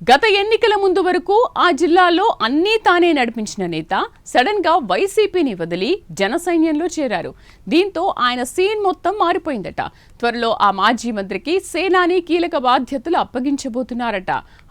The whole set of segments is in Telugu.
గత ఎన్నికల ముందు వరకు ఆ జిల్లాలో అన్నీ తానే నడిపించిన నేత సడన్ గా వైసీపీని వదిలి జనసైన్యంలో చేరారు. దీంతో ఆయన సీన్ మొత్తం మారిపోయిందట. త్వరలో ఆ మాజీ మంత్రికి సేనాని కీలక బాధ్యతలు అప్పగించబోతున్నారట.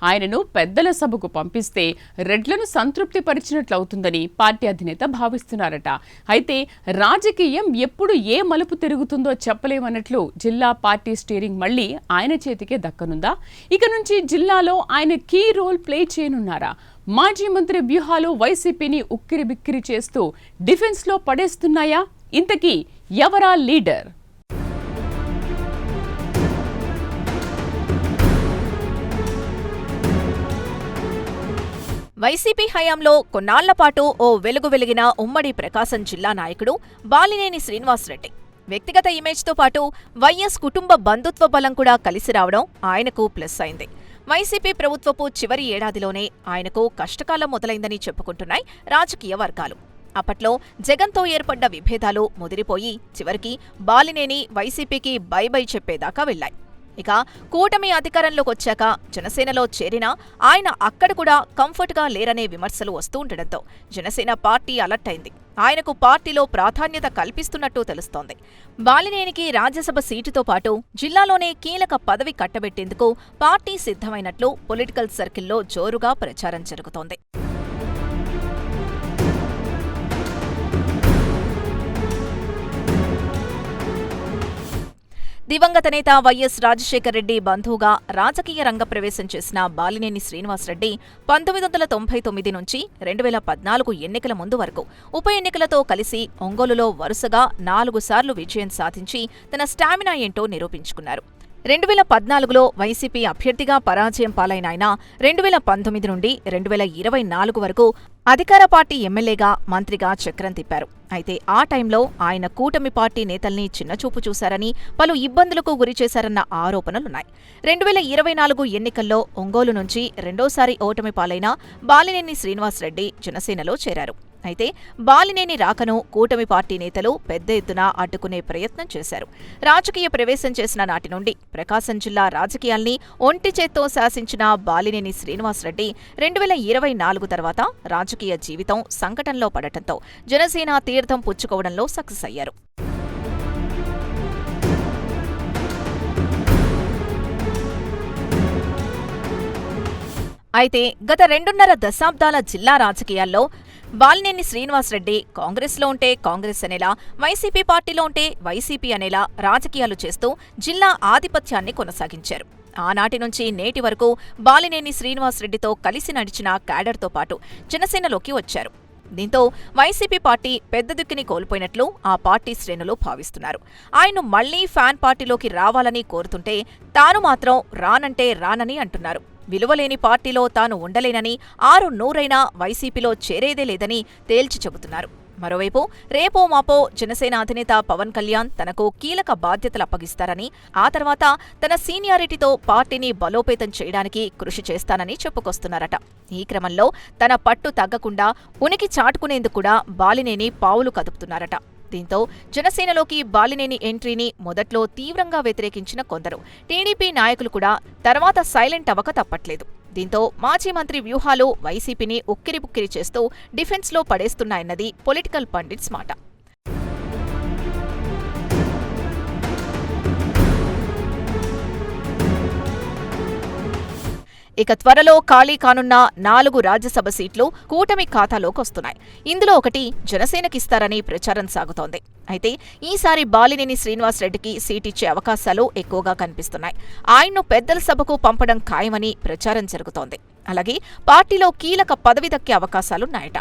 ఆయనను పెద్దల సభకు పంపిస్తే రెడ్లను సంతృప్తి పరిచినట్లవుతుందని పార్టీ అధినేత భావిస్తున్నారట. అయితే రాజకీయం ఎప్పుడు ఏ మలుపు తిరుగుతుందో చెప్పలేమన్నట్లు జిల్లా పార్టీ స్టీరింగ్ మళ్లీ ఆయన చేతికే దక్కనుందా? ఇక నుంచి జిల్లాలో ఆయన కీ రోల్ ప్లే చేయనున్నారా? మాజీ మంత్రి వ్యూహాలు వైసీపీని ఉక్కిరి బిక్కిరి చేస్తూ డిఫెన్స్ లో పడేస్తున్నాయా? ఇంతకీ ఎవరా లీడర్? వైసీపీ హయాంలో కొన్నాళ్ల పాటు ఓ వెలుగు వెలిగిన ఉమ్మడి ప్రకాశం జిల్లా నాయకుడు బాలినేని శ్రీనివాసరెడ్డి. వ్యక్తిగత ఇమేజ్తో పాటు వైఎస్ కుటుంబ బంధుత్వ బలం కూడా కలిసి రావడం ఆయనకు ప్లస్ అయింది. వైసీపీ ప్రభుత్వపు చివరి ఏడాదిలోనే ఆయనకు కష్టకాలం మొదలైందని చెప్పుకుంటున్నాయి రాజకీయ వర్గాలు. అప్పట్లో జగన్తో ఏర్పడ్డ విభేదాలు ముదిరిపోయి చివరికి బాలినేని వైసీపీకి బై బై చెప్పేదాకా వెళ్లాయి. ఇక కూటమి అధికారంలోకొచ్చాక జనసేనలో చేరినా ఆయన అక్కడ కూడా కంఫర్ట్గా లేరనే విమర్శలు వస్తూ ఉండడంతో జనసేన పార్టీ అలర్ట్ అయింది. ఆయనకు పార్టీలో ప్రాధాన్యత కల్పిస్తున్నట్టు తెలుస్తోంది. బాలినేనికి రాజ్యసభ సీటుతో పాటు జిల్లాలోనే కీలక పదవి కట్టబెట్టేందుకు పార్టీ సిద్ధమైనట్లు పొలిటికల్ సర్కిల్లో జోరుగా ప్రచారం జరుగుతోంది. దివంగత నేత వైఎస్ రాజశేఖర్ రెడ్డి బంధువుగా రాజకీయ రంగ ప్రవేశం చేసిన బాలినేని శ్రీనివాసరెడ్డి 1999 నుంచి 2014 ఎన్నికల ముందు వరకు ఉప ఎన్నికలతో కలిసి ఒంగోలులో వరుసగా 4 సార్లు విజయం సాధించి తన స్టామినా ఏంటో నిరూపించుకున్నారు. 2014లో వైసీపీ అభ్యర్థిగా పరాజయం పాలైన ఆయన 2019 నుండి 2024 వరకు అధికార పార్టీ ఎమ్మెల్యేగా, మంత్రిగా చక్రం తిప్పారు. అయితే ఆ టైంలో ఆయన కూటమి పార్టీ నేతల్ని చిన్నచూపు చూశారని, పలు ఇబ్బందులకు గురిచేశారన్న ఆరోపణలున్నాయి. 2024 ఎన్నికల్లో ఒంగోలు నుంచి రెండోసారి ఓటమి పాలైన బాలినేని శ్రీనివాసరెడ్డి జనసేనలో చేరారు. అయితే బాలినేని రాకను కూటమి పార్టీ నేతలు పెద్ద ఎత్తున అడ్డుకునే ప్రయత్నం చేశారు. రాజకీయ ప్రవేశం చేసిన నాటి నుండి ప్రకాశం జిల్లా రాజకీయాల్ని ఒంటి చేత్తో శాసించిన బాలినేని శ్రీనివాసరెడ్డి 2024 తర్వాత రాజకీయ జీవితం సంకటంలో పడటంతో జనసేన తీర్థం పుచ్చుకోవడంలో సక్సెస్ అయ్యారు. అయితే గత 2.5 దశాబ్దాల జిల్లా రాజకీయాల్లో బాలినేని శ్రీనివాసరెడ్డి కాంగ్రెస్లో ఉంటే కాంగ్రెస్ అనేలా, వైసీపీ పార్టీలో ఉంటే వైసీపీ అనేలా రాజకీయాలు చేస్తూ జిల్లా ఆధిపత్యాన్ని కొనసాగించారు. ఆనాటి నుంచి నేటి వరకు బాలినేని శ్రీనివాసరెడ్డితో కలిసి నడిచిన క్యాడర్తో పాటు జనసేనలోకి వచ్చారు. దీంతో వైసీపీ పార్టీ పెద్ద దిక్కుని కోల్పోయినట్లు ఆ పార్టీ శ్రేణులు భావిస్తున్నారు. ఆయన మళ్లీ ఫ్యాన్ పార్టీలోకి రావాలని కోరుతుంటే తాను మాత్రం రానంటే రానని అంటున్నారు. విలువలేని పార్టీలో తాను ఉండలేనని, 6-100 వైసీపీలో చేరేదే లేదని తేల్చి చెబుతున్నారు. మరోవైపు రేపో మాపో జనసేన అధినేత పవన్ కళ్యాణ్ తనకు కీలక బాధ్యతలు అప్పగిస్తారని, ఆ తర్వాత తన సీనియారిటీతో పార్టీని బలోపేతం చేయడానికి కృషి చేస్తానని చెప్పుకొస్తున్నారట. ఈ క్రమంలో తన పట్టు తగ్గకుండా ఉనికి చాటుకునేందుకు కూడా బాలినేని పావులు కదుపుతున్నారట. దీంతో జనసేనలోకి బాలినేని ఎంట్రీని మొదట్లో తీవ్రంగా వ్యతిరేకించిన కొందరు టీడీపీ నాయకులు కూడా తర్వాత సైలెంట్ అవ్వక తప్పట్లేదు. దీంతో మాజీ మంత్రి వ్యూహాలు వైసీపీని ఉక్కిరిబుక్కిరి చేస్తూ డిఫెన్స్లో పడేస్తున్నాయన్నది పొలిటికల్ పండిట్స్ మాట. ఇక త్వరలో ఖాళీ కానున్న 4 రాజ్యసభ సీట్లు కూటమి ఖాతాలోకొస్తున్నాయి. ఇందులో ఒకటి జనసేనకిస్తారని ప్రచారం సాగుతోంది. అయితే ఈసారి బాలినేని శ్రీనివాసరెడ్డికి సీటిచ్చే అవకాశాలు ఎక్కువగా కనిపిస్తున్నాయి. ఆయన్ను పెద్దల సభకు పంపడం ఖాయమని ప్రచారం జరుగుతోంది. అలాగే పార్టీలో కీలక పదవి దక్కే అవకాశాలున్నాయట.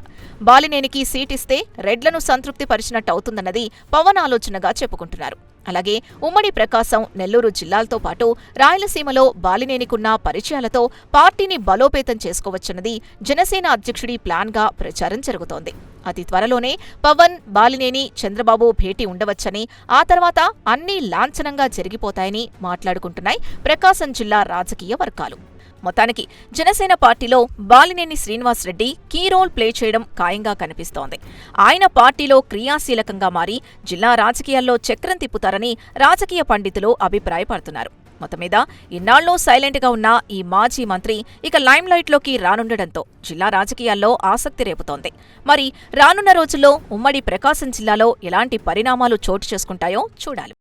బాలినేనికి సీటిస్తే రెడ్లను సంతృప్తి పరిచినట్టవుతుందన్నది పవన్ ఆలోచనగా చెప్పుకుంటున్నారు. అలాగే ఉమ్మడి ప్రకాశం, నెల్లూరు జిల్లాలతో పాటు రాయలసీమలో బాలినేనికున్న పరిచయాలతో పార్టీని బలోపేతం చేసుకోవచ్చన్నది జనసేన అధ్యక్షుడి ప్లాన్గా ప్రచారం జరుగుతోంది. అతి త్వరలోనే పవన్, బాలినేని, చంద్రబాబు భేటీ ఉండవచ్చని, ఆ తర్వాత అన్నీ లాంఛనంగా జరిగిపోతాయని మాట్లాడుకుంటున్నాయి ప్రకాశం జిల్లా రాజకీయ వర్గాలు. మొత్తానికి జనసేన పార్టీలో Balineni Srinivasa Reddy key role play చేయడం ఖాయంగా కనిపిస్తోంది. ఆయన పార్టీలో క్రియాశీలకంగా మారి జిల్లా రాజకీయాల్లో చక్రం తిప్పుతారని రాజకీయ పండితులు అభిప్రాయపడుతున్నారు. మొత్తం మీద ఇన్నాళ్లు సైలెంట్గా ఉన్న ఈ మాజీ మంత్రి ఇక లైమ్లైట్లోకి రానుండడంతో జిల్లా రాజకీయాల్లో ఆసక్తి రేపుతోంది. మరి రానున్న రోజుల్లో ఉమ్మడి ప్రకాశం జిల్లాలో ఎలాంటి పరిణామాలు చోటు చేసుకుంటాయో చూడాలి.